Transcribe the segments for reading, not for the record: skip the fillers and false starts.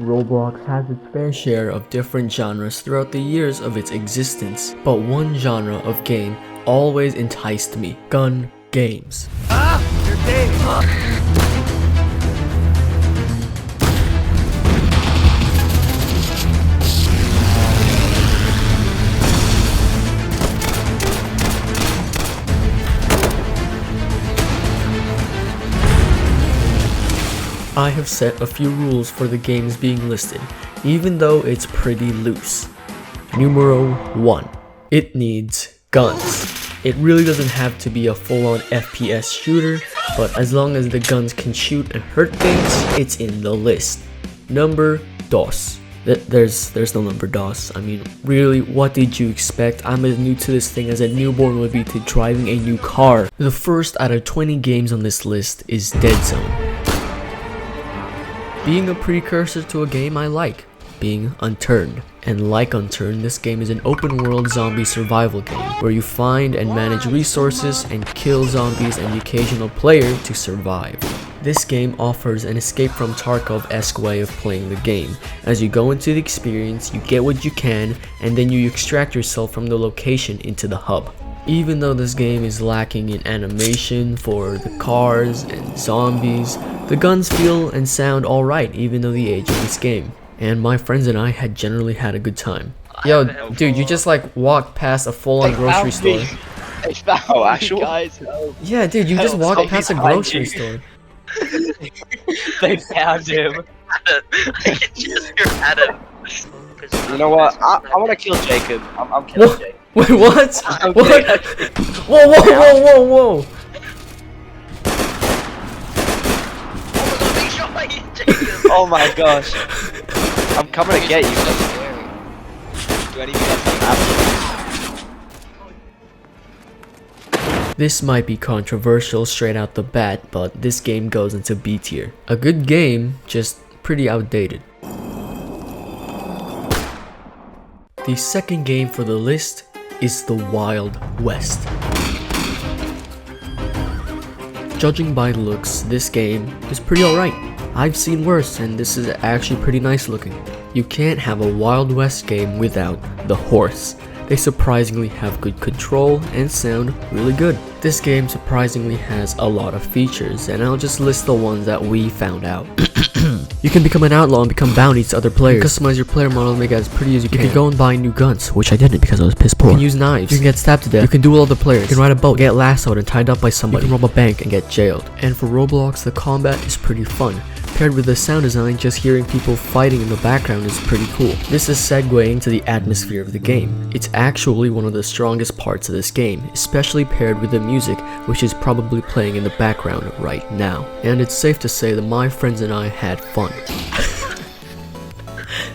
Roblox has its fair share of different genres throughout the years of its existence, but one genre of game always enticed me: gun games. You're dead. I have set a few rules for the games being listed, even though it's pretty loose. Numero 1. It needs guns. It really doesn't have to be a full-on FPS shooter, but as long as the guns can shoot and hurt things, it's in the list. Number dos. There's no number dos. I mean, really, what did you expect? I'm as new to this thing as a newborn would be to driving a new car. The first out of 20 games on this list is Dead Zone. Being a precursor to a game I like, being Unturned. And like Unturned, this game is an open world zombie survival game where you find and manage resources and kill zombies and the occasional player to survive. This game offers an escape from Tarkov-esque way of playing the game. As you go into the experience, you get what you can, and then you extract yourself from the location into the hub. Even though this game is lacking in animation for the cars and zombies, the guns feel and sound alright even though the age of this game. And my friends and I had generally had a good time. Yo, dude, you just like walked past a full-on grocery store. Oh, actual? Guys, Yeah, dude, you just walked past a grocery store. they found him. I can just hear Adam. You know what? I want to kill Jacob. I'm killing Jacob. Wait, what? I'm What? kidding. Whoa! Oh my gosh. I'm coming to get you. Do anything else happen? This might be controversial straight out the bat, but this game goes into B tier. A good game, just pretty outdated. The second game for the list is the Wild West. Judging by looks, this game is pretty alright. I've seen worse, and this is actually pretty nice looking. You can't have a Wild West game without the horse. They surprisingly have good control and sound really good. This game surprisingly has a lot of features, and I'll just list the ones that we found out. You can become an outlaw and become bounties to other players. You can customize your player model and make it as pretty as you can. You can go and buy new guns, which I didn't because I was piss poor. You can use knives. You can get stabbed to death. You can duel other players. You can ride a boat, get lassoed and tied up by somebody. You can rob a bank and get jailed. And for Roblox, the combat is pretty fun. Paired with the sound design, just hearing people fighting in the background is pretty cool. This is segueing to the atmosphere of the game. It's actually one of the strongest parts of this game, especially paired with the music, which is probably playing in the background right now. And it's safe to say that my friends and I had fun.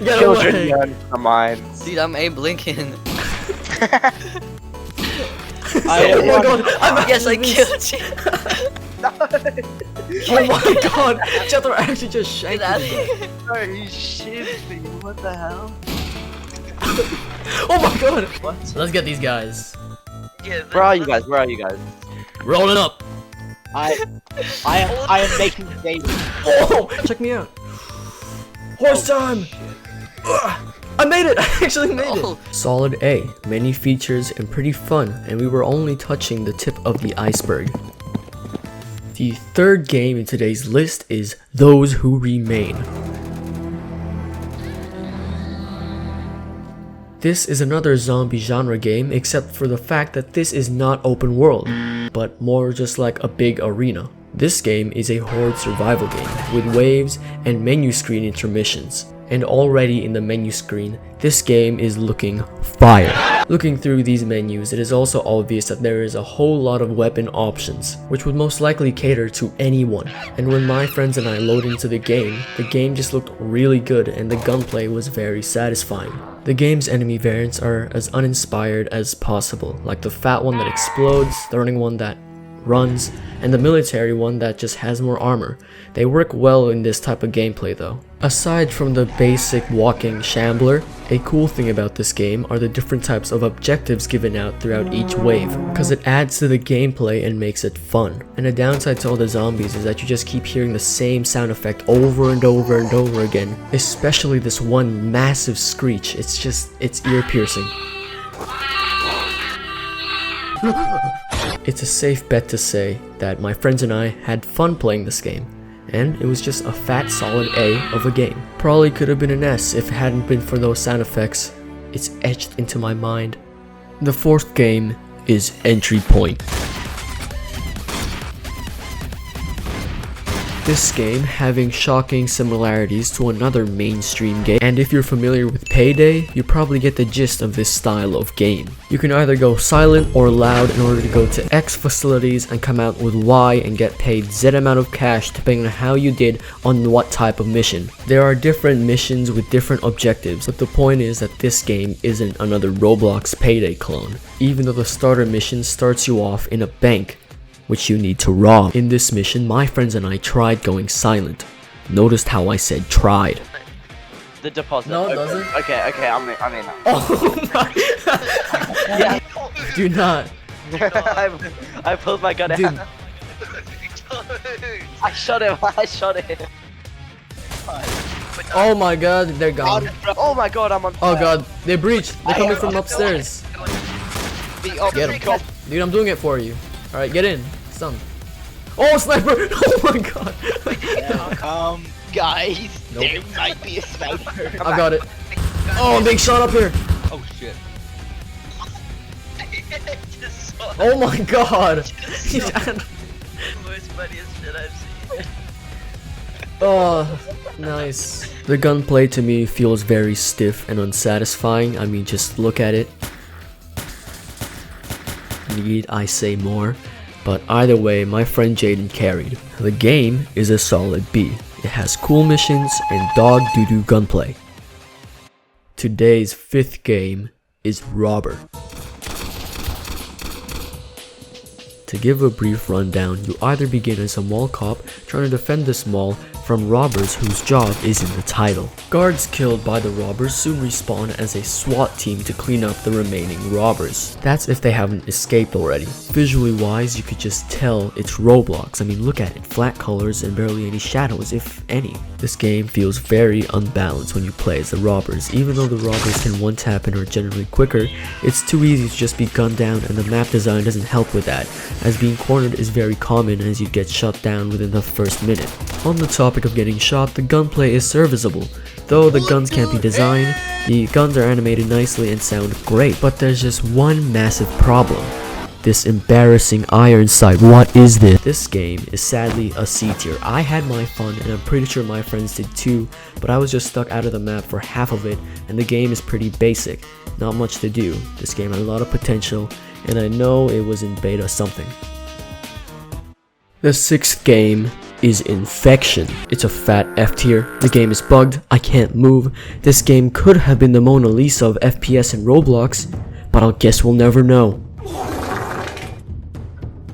Children yearn for mine. Dude, I'm Abe Lincoln. Yes, I killed you. Oh my god, Jethro actually just shanked me. Are you shitting me? What the hell? Oh my god. What? Let's get these guys. Yeah, Where are you guys? Where are you guys? Rolling up. I am making the game. Oh, check me out. Horse time. Ugh, I made it. I actually made it. Solid A, many features and pretty fun, and we were only touching the tip of the iceberg. The third game in today's list is Those Who Remain. This is another zombie genre game, except for the fact that this is not open world, but more just like a big arena. This game is a horde survival game with waves and menu screen intermissions. And already in the menu screen, this game is looking fire. Looking through these menus, it is also obvious that there is a whole lot of weapon options, which would most likely cater to anyone. And when my friends and I loaded into the game just looked really good and the gunplay was very satisfying. The game's enemy variants are as uninspired as possible, like the fat one that explodes, the running one that runs, and the military one that just has more armor. They work well in this type of gameplay though. Aside from the basic walking shambler, A cool thing about this game are the different types of objectives given out throughout each wave, because it adds to the gameplay and makes it fun. And a downside to all the zombies is that you just keep hearing the same sound effect over and over and over again, especially this one massive screech. It's ear piercing. It's a safe bet to say that my friends and I had fun playing this game, and it was just a fat solid A of a game. Probably could have been an S if it hadn't been for those sound effects. It's etched into my mind. The fourth game is Entry Point. This game having shocking similarities to another mainstream game, and if you're familiar with Payday, you probably get the gist of this style of game. You can either go silent or loud in order to go to X facilities and come out with Y and get paid Z amount of cash depending on how you did on what type of mission. There are different missions with different objectives, but the point is that this game isn't another Roblox Payday clone, even though the starter mission starts you off in a bank, which you need to rob. In this mission, my friends and I tried going silent. Noticed how I said tried. The deposit. No, it doesn't. Okay, I'm in now. Oh my. Yeah. Do not. I pulled my gun Dude. out. I shot him. Oh my god, they're gone. Oh my god, I'm on Oh fire. god, they breached. They're coming from upstairs. Get him. Dude, I'm doing it for you. Alright, get in. Stun. Oh, sniper! Oh my god. Guys, Nope. there might be a sniper. I got it. Oh, big shot up here. Oh shit. Just saw Oh my god. the most funniest shit I've seen. Oh, nice. The gunplay to me feels very stiff and unsatisfying. I mean, just look at it. Need I say more? But either way, my friend Jaden carried. The game is a solid B. It has cool missions and dog doo-doo gunplay. Today's fifth game is Robber. To give a brief rundown, you either begin as a mall cop trying to defend this mall from robbers whose job is in the title. Guards killed by the robbers soon respawn as a SWAT team to clean up the remaining robbers. That's if they haven't escaped already. Visually wise, you could just tell it's Roblox. I mean, look at it, flat colors and barely any shadows, if any. This game feels very unbalanced when you play as the robbers. Even though the robbers can one-tap and are generally quicker, it's too easy to just be gunned down, and the map design doesn't help with that, as being cornered is very common as you get shot down within the first minute. On the topic of getting shot, the gunplay is serviceable. Though the guns can't be designed, the guns are animated nicely and sound great. But there's just one massive problem. This embarrassing iron sight. What is this? This game is sadly a C tier. I had my fun and I'm pretty sure my friends did too, but I was just stuck out of the map for half of it, and the game is pretty basic. Not much to do. This game had a lot of potential, and I know it was in beta something. The sixth game is Infection. It's a fat F tier. The game is bugged. I can't move. This game could have been the Mona Lisa of FPS and Roblox, but I guess we'll never know.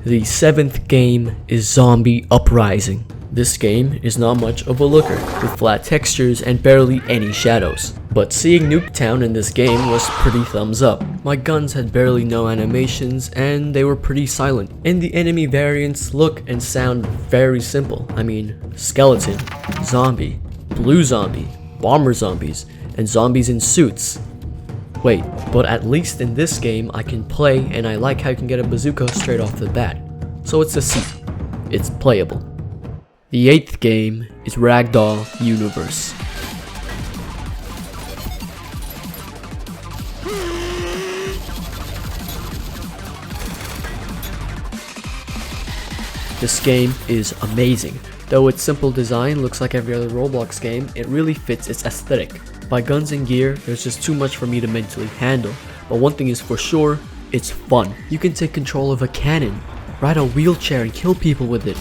The seventh game is Zombie Uprising. This game is not much of a looker, with flat textures and barely any shadows. But seeing Nuketown in this game was pretty thumbs up. My guns had barely no animations and they were pretty silent. And the enemy variants look and sound very simple. I mean, skeleton, zombie, blue zombie, bomber zombies, and zombies in suits. Wait, but at least in this game I can play, and I like how you can get a bazooka straight off the bat. So it's a C. It's playable. The eighth game is Ragdoll Universe. This game is amazing. Though its simple design looks like every other Roblox game, it really fits its aesthetic. By guns and gear, there's just too much for me to mentally handle. But one thing is for sure, it's fun. You can take control of a cannon, ride a wheelchair and kill people with it.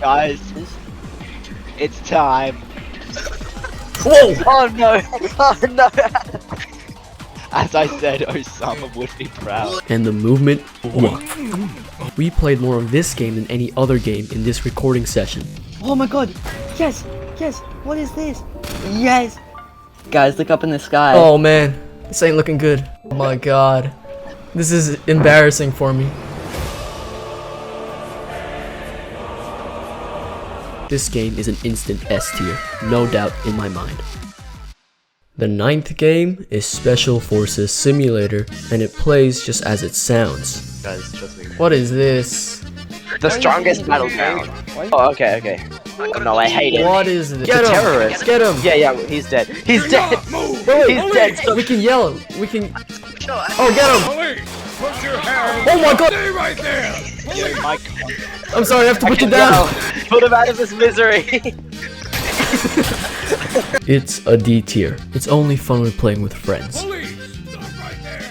Guys, it's time. Whoa! Oh no! Oh no! As I said, Osama would be proud. And the movement, what? We played more of this game than any other game in this recording session. Oh my god! Yes! Yes! What is this? Yes! Guys, look up in the sky. Oh man, this ain't looking good. Oh my god. This is embarrassing for me. This game is an instant S tier, no doubt in my mind. The 9th game is Special Forces Simulator, and it plays just as it sounds. Guys, trust me. What is this? The strongest battleground. Oh, okay, okay. Oh, no, I hate it. What is this? Get him! Terrorist. Get him! Yeah, yeah, he's dead. He's dead! He's dead! So We can yell. We can. Oh, get him! Oh my god! Stay right there! my God. I'm sorry, I have to put you No, down. put him out of his misery. It's a D tier. It's only fun when playing with friends. Police! Stop right there!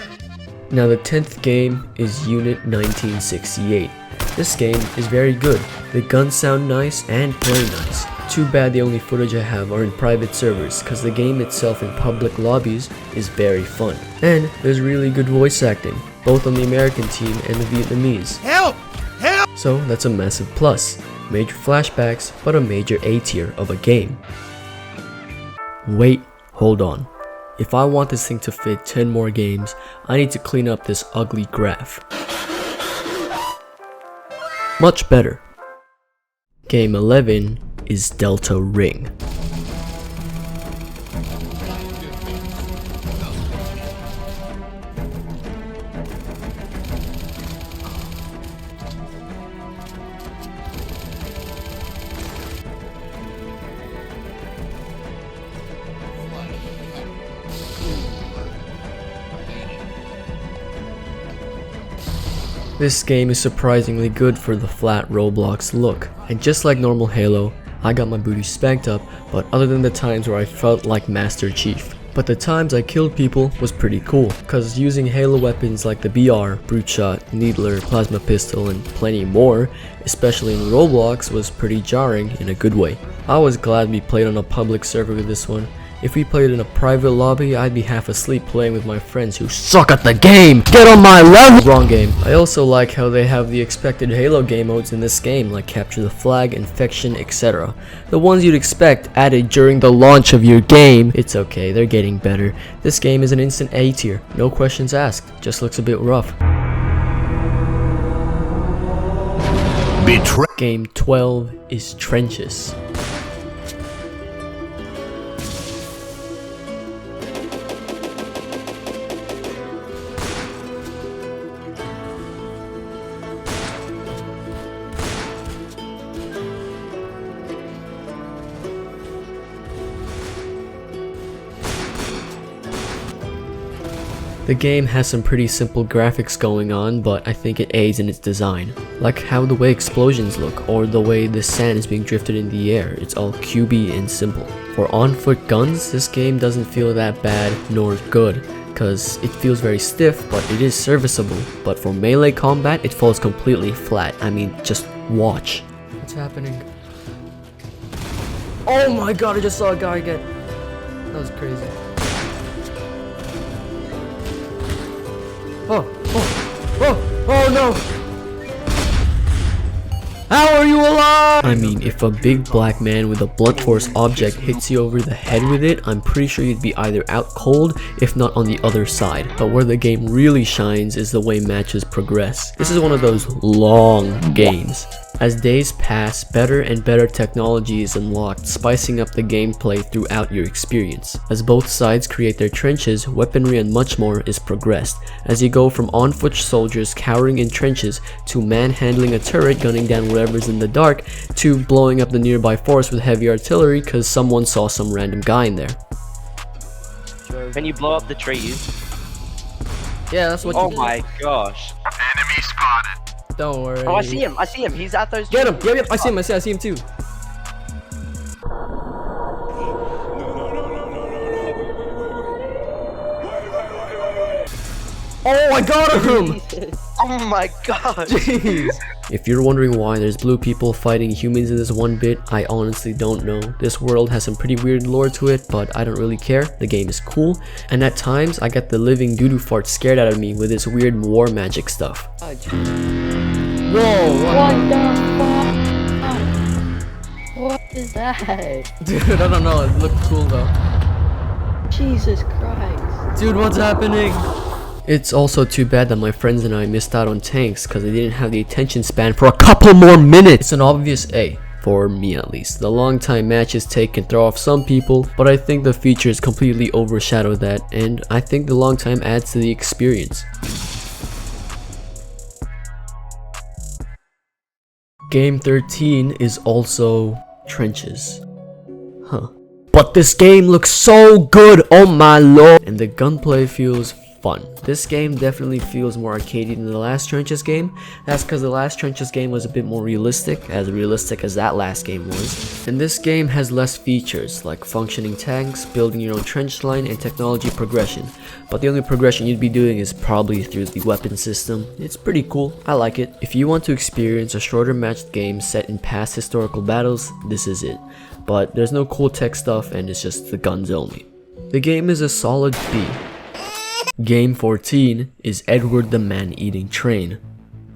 Now the 10th game is Unit 1968. This game is very good. The guns sound nice and play nice. Too bad the only footage I have are in private servers, cause the game itself in public lobbies is very fun. And there's really good voice acting, both on the American team and the Vietnamese. Help! Help! So that's a massive plus. Major flashbacks, but a major A tier of a game. Wait, hold on. If I want this thing to fit 10 more games, I need to clean up this ugly graph. Much better. Game 11 is Delta Ring. This game is surprisingly good for the flat Roblox look, and just like normal Halo, I got my booty spanked up, but other than the times where I felt like Master Chief. But the times I killed people was pretty cool, cause using Halo weapons like the BR, Brute Shot, Needler, Plasma Pistol, and plenty more, especially in Roblox, was pretty jarring in a good way. I was glad we played on a public server with this one. If we played in a private lobby, I'd be half asleep playing with my friends who suck at the game! Get on my level! Wrong game. I also like how they have the expected Halo game modes in this game, like Capture the Flag, Infection, etc. The ones you'd expect added during the launch of your game. It's okay, they're getting better. This game is an instant A tier, no questions asked, just looks a bit rough. Game 12 is Trenches. The game has some pretty simple graphics going on, but I think it aids in its design. Like how the way explosions look, or the way the sand is being drifted in the air, it's all cubey and simple. For on-foot guns, this game doesn't feel that bad nor good, cause it feels very stiff, but it is serviceable. But for melee combat, it falls completely flat. I mean, just watch. What's happening? Oh my god, I just saw a guy again. That was crazy. Oh no! How are you alive? I mean, if a big black man with a blunt force object hits you over the head with it, I'm pretty sure you'd be either out cold, if not on the other side. But where the game really shines is the way matches progress. This is one of those long games. As days pass, better and better technology is unlocked, spicing up the gameplay throughout your experience. As both sides create their trenches, weaponry and much more is progressed, as you go from on-foot soldiers cowering in trenches, to manhandling a turret gunning down whatever's in the dark, to blowing up the nearby forest with heavy artillery cause someone saw some random guy in there. Can you blow up the trees? Yeah, that's what Oh you my gosh. Enemy spotted! Don't worry. Oh, I see him, he's at those Get him! trees. Yep, I see him too. Oh, I got him! Oh my god. Jeez. If you're wondering why there's blue people fighting humans in this one bit, I honestly don't know. This world has some pretty weird lore to it, but I don't really care. The game is cool, and at times I get the living doo-doo fart scared out of me with this weird war magic stuff. Whoa, What the fuck? What is that? Dude, I don't know, it looked cool though. Jesus Christ. Dude, what's happening? It's also too bad that my friends and I missed out on tanks because they didn't have the attention span for a couple more minutes. It's an obvious A, for me at least. The long time matches take can throw off some people, but I think the features completely overshadow that, and I think the long time adds to the experience. Game 13 is also trenches. Huh. But this game looks so good, oh my lord! And the gunplay feels fun. This game definitely feels more arcadey than the last Trenches game. That's because the last Trenches game was a bit more realistic as that last game was. And this game has less features like functioning tanks, building your own trench line, and technology progression. But the only progression you'd be doing is probably through the weapon system. It's pretty cool, I like it. If you want to experience a shorter matched game set in past historical battles, this is it. But there's no cool tech stuff and it's just the guns only. The game is a solid B. Game 14 is Edward the Man-Eating Train.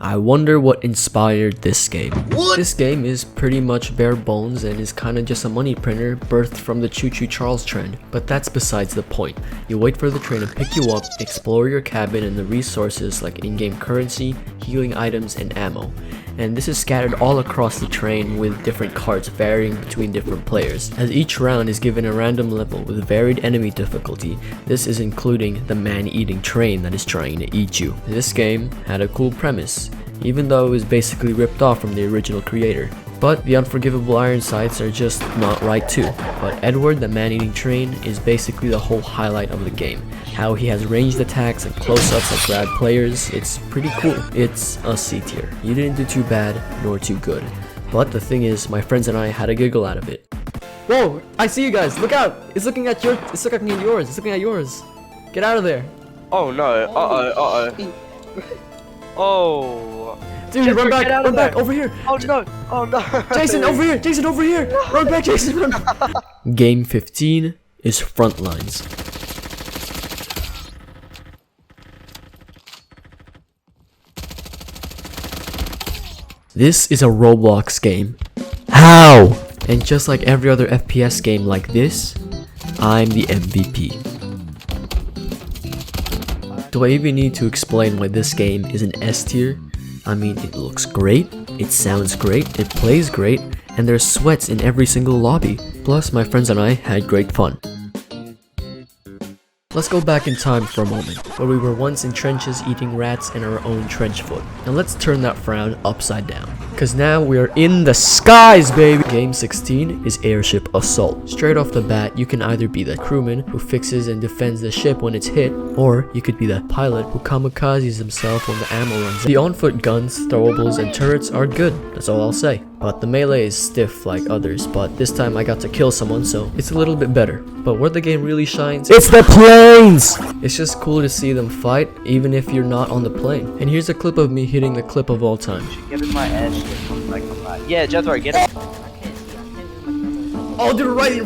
I wonder what inspired this game. This game is pretty much bare bones and is kinda just a money printer birthed from the Choo Choo Charles trend, but that's besides the point. You wait for the train to pick you up, explore your cabin and the resources like in-game currency, healing items, and ammo. And this is scattered all across the train with different carts varying between different players. As each round is given a random level with varied enemy difficulty, this is including the man-eating train that is trying to eat you. This game had a cool premise, even though it was basically ripped off from the original creator. But the unforgivable iron sights are just not right too. But Edward the Man-Eating Train is basically the whole highlight of the game. How he has ranged attacks and close-ups that grab players, it's pretty cool. It's a C tier. You didn't do too bad, nor too good. But the thing is, my friends and I had a giggle out of it. Whoa, I see you guys, look out! It's looking at yours, it's looking at yours. Get out of there. Oh no, Oh. Dude, run back, over here. Oh no. Jason, over here. No. Run back, Jason, run. Game 15 is Frontlines. This is a Roblox game. How? And just like every other FPS game like this, I'm the MVP. Do I even need to explain why this game is an S tier? I mean, it looks great, it sounds great, it plays great, and there's sweats in every single lobby. Plus, my friends and I had great fun. Let's go back in time for a moment, where we were once in trenches eating rats in our own trench foot. And let's turn that frown upside down. Cause now we're in the skies, baby! Game 16 is Airship Assault. Straight off the bat, you can either be the crewman who fixes and defends the ship when it's hit, or you could be the pilot who kamikazes himself when the ammo runs out. The on-foot guns, throwables, and turrets are good, that's all I'll say. But the melee is stiff like others, but this time I got to kill someone, so it's a little bit better. But where the game really shines, it's the planes! It's just cool to see them fight, even if you're not on the plane. And here's a clip of me hitting the clip of all time. Give him my edge. Yeah, Jethro, get him. Oh, dude, right,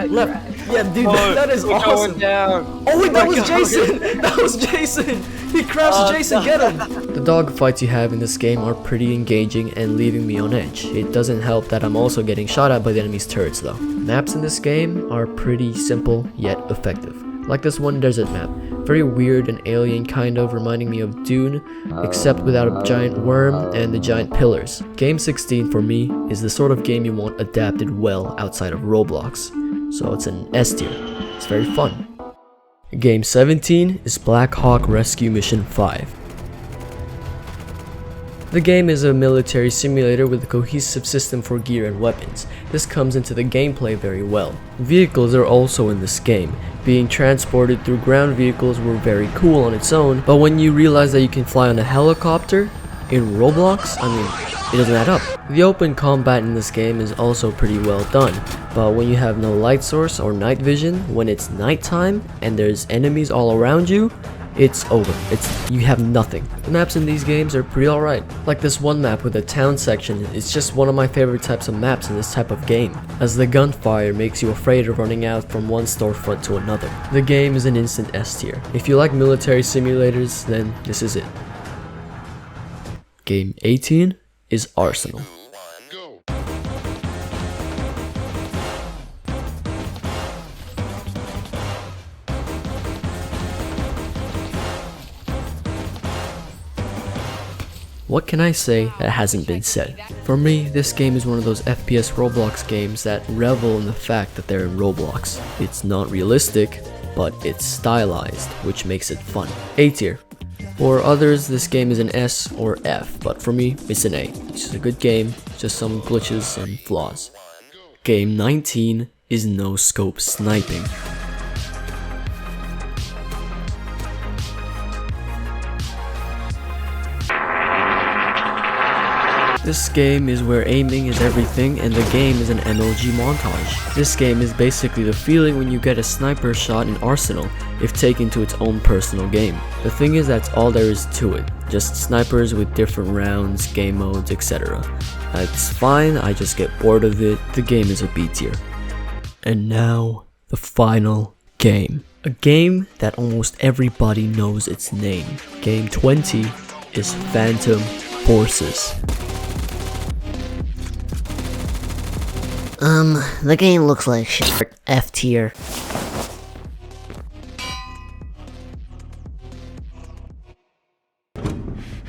left. Yeah, dude, that is awesome. Going down. Oh wait, that was Jason! That was Jason! He crashed Jason, get him! The dogfights you have in this game are pretty engaging and leaving me on edge. It doesn't help that I'm also getting shot at by the enemy's turrets though. Maps in this game are pretty simple yet effective. Like this one desert map. Very weird and alien kind of, reminding me of Dune, except without a giant worm and the giant pillars. Game 16 for me is the sort of game you want adapted well outside of Roblox. So it's an S tier. It's very fun. Game 17 is Black Hawk Rescue Mission 5. The game is a military simulator with a cohesive system for gear and weapons. This comes into the gameplay very well. Vehicles are also in this game. Being transported through ground vehicles were very cool on its own, but when you realize that you can fly on a helicopter in Roblox, I mean, it doesn't add up. The open combat in this game is also pretty well done, but when you have no light source or night vision, when it's nighttime and there's enemies all around you, it's over. You have nothing. The maps in these games are pretty alright. Like this one map with the town section, it's just one of my favorite types of maps in this type of game, as the gunfire makes you afraid of running out from one storefront to another. The game is an instant S tier. If you like military simulators, then this is it. Game 18 is Arsenal. What can I say that hasn't been said? For me, this game is one of those FPS Roblox games that revel in the fact that they're in Roblox. It's not realistic, but it's stylized, which makes it fun. A tier. For others, this game is an S or F, but for me, it's an A. It's just a good game, just some glitches and flaws. Game 19 is no scope sniping. This game is where aiming is everything and the game is an MLG montage. This game is basically the feeling when you get a sniper shot in Arsenal if taken to its own personal game. The thing is, that's all there is to it. Just snipers with different rounds, game modes, etc. It's fine, I just get bored of it. The game is a B tier. And now, the final game. A game that almost everybody knows its name. Game 20 is Phantom Forces. The game looks like shit. F tier.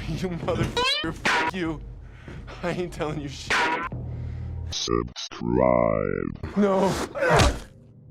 You motherfucker, f you. I ain't telling you shit. Subscribe. No.